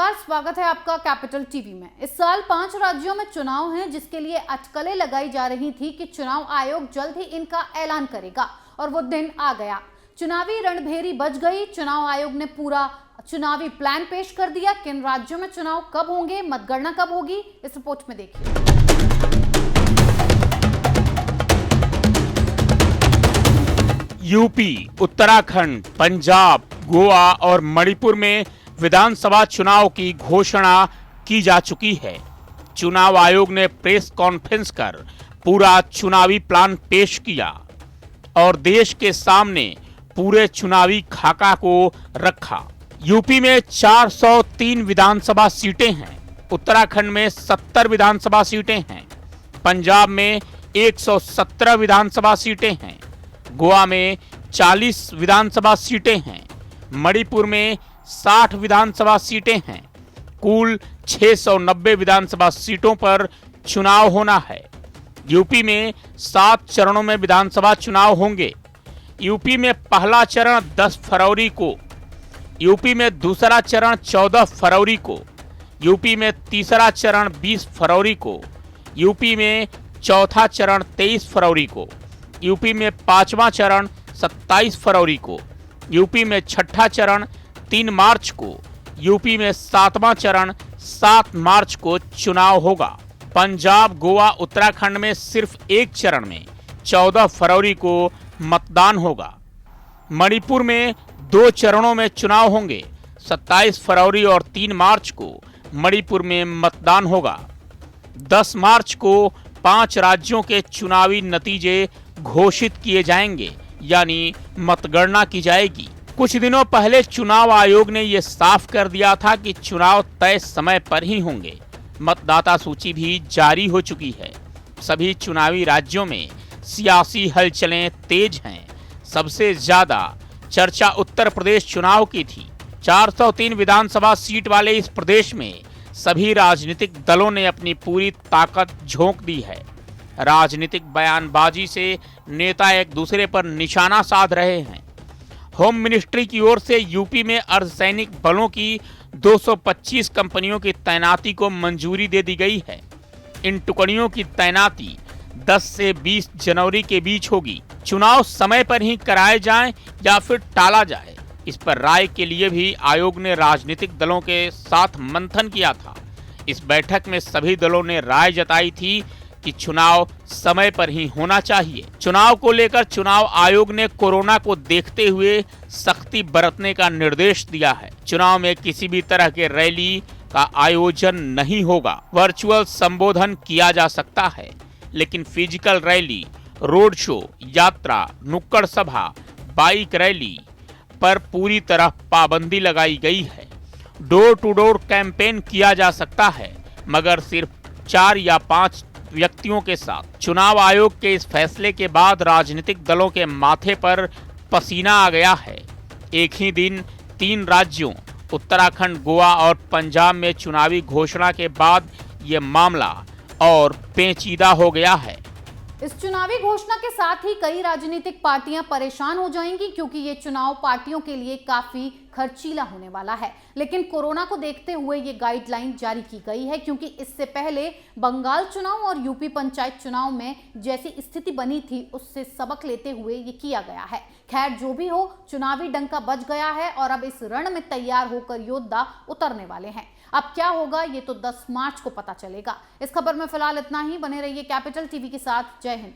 नमस्कार, स्वागत है आपका कैपिटल टीवी में। इस साल 5 राज्यों में चुनाव हैं, जिसके लिए अटकलें लगाई जा रही थी कि चुनाव आयोग जल्द ही इनका ऐलान करेगा और वो दिन आ गया। चुनावी रणभेरी बज गई। चुनाव आयोग ने पूरा चुनावी प्लान पेश कर दिया। किन राज्यों में चुनाव कब होंगे, मतगणना कब होगी, इस रिपोर्ट में देखिए। यूपी, उत्तराखंड, पंजाब, गोवा और मणिपुर में विधानसभा चुनाव की घोषणा की जा चुकी है। चुनाव आयोग ने प्रेस कॉन्फ्रेंस कर पूरा चुनावी प्लान पेश किया और देश के सामने पूरे चुनावी खाका को रखा। यूपी में 403 विधानसभा सीटें हैं, उत्तराखंड में 70 विधानसभा सीटें हैं, पंजाब में 117 विधानसभा सीटें हैं, गोवा में 40 विधानसभा सीटें हैं, मणिपुर में 60 विधानसभा सीटें हैं। कुल 690 विधानसभा सीटों पर चुनाव होना है। यूपी में 7 चरणों में विधानसभा चुनाव होंगे। यूपी में पहला चरण 10 फरवरी को, यूपी में दूसरा चरण 14 फरवरी को, यूपी में तीसरा चरण 20 फरवरी को, यूपी में चौथा चरण 23 फरवरी को, यूपी में पांचवा चरण 27 फरवरी को, यूपी में छठा चरण 3 मार्च को, यूपी में 7वां चरण 7 मार्च को चुनाव होगा। पंजाब, गोवा, उत्तराखंड में सिर्फ एक चरण में 14 फरवरी को मतदान होगा। मणिपुर में 2 चरणों में चुनाव होंगे। 27 फरवरी और 3 मार्च को मणिपुर में मतदान होगा। 10 मार्च को 5 राज्यों के चुनावी नतीजे घोषित किए जाएंगे, यानी मतगणना की जाएगी। कुछ दिनों पहले चुनाव आयोग ने यह साफ कर दिया था कि चुनाव तय समय पर ही होंगे। मतदाता सूची भी जारी हो चुकी है। सभी चुनावी राज्यों में सियासी हलचलें तेज हैं। सबसे ज्यादा चर्चा उत्तर प्रदेश चुनाव की थी। 403 विधानसभा सीट वाले इस प्रदेश में सभी राजनीतिक दलों ने अपनी पूरी ताकत झोंक दी है। राजनीतिक बयानबाजी से नेता एक दूसरे पर निशाना साध रहे हैं। होम मिनिस्ट्री की ओर से यूपी में अर्धसैनिक बलों की 225 कंपनियों की तैनाती को मंजूरी दे दी गई है। इन टुकड़ियों की तैनाती 10 से 20 जनवरी के बीच होगी। चुनाव समय पर ही कराए जाएं या फिर टाला जाए, इस पर राय के लिए भी आयोग ने राजनीतिक दलों के साथ मंथन किया था। इस बैठक में सभी दलों ने राय जताई थी कि चुनाव समय पर ही होना चाहिए। चुनाव को लेकर चुनाव आयोग ने कोरोना को देखते हुए सख्ती बरतने का निर्देश दिया है। चुनाव में किसी भी तरह के रैली का आयोजन नहीं होगा। वर्चुअल संबोधन किया जा सकता है, लेकिन फिजिकल रैली, रोड शो, यात्रा, नुक्कड़ सभा, बाइक रैली पर पूरी तरह पाबंदी लगाई गई है। डोर टू डोर कैंपेन किया जा सकता है, मगर सिर्फ 4 या 5 व्यक्तियों के साथ। चुनाव आयोग के इस फैसले के बाद राजनीतिक दलों के माथे पर पसीना आ गया है। एक ही दिन 3 राज्यों उत्तराखंड, गोवा और पंजाब में चुनावी घोषणा के बाद ये मामला और पेचीदा हो गया है। इस चुनावी घोषणा के साथ ही कई राजनीतिक पार्टियां परेशान हो जाएंगी, क्योंकि ये चुनाव पार्टियों के लिए काफी खर्चीला होने वाला है। लेकिन कोरोना को देखते हुए ये गाइडलाइन जारी की गई है, क्योंकि इससे पहले बंगाल चुनाव और यूपी पंचायत चुनाव में जैसी स्थिति बनी थी, उससे सबक लेते हुए ये किया गया है। खैर, जो भी हो, चुनावी डंका बज गया है और अब इस रण में तैयार होकर योद्धा उतरने वाले हैं। अब क्या होगा, ये तो 10 मार्च को पता चलेगा। इस खबर में फिलहाल इतना ही। बने रहिए कैपिटल टीवी के साथ। जय हिंद।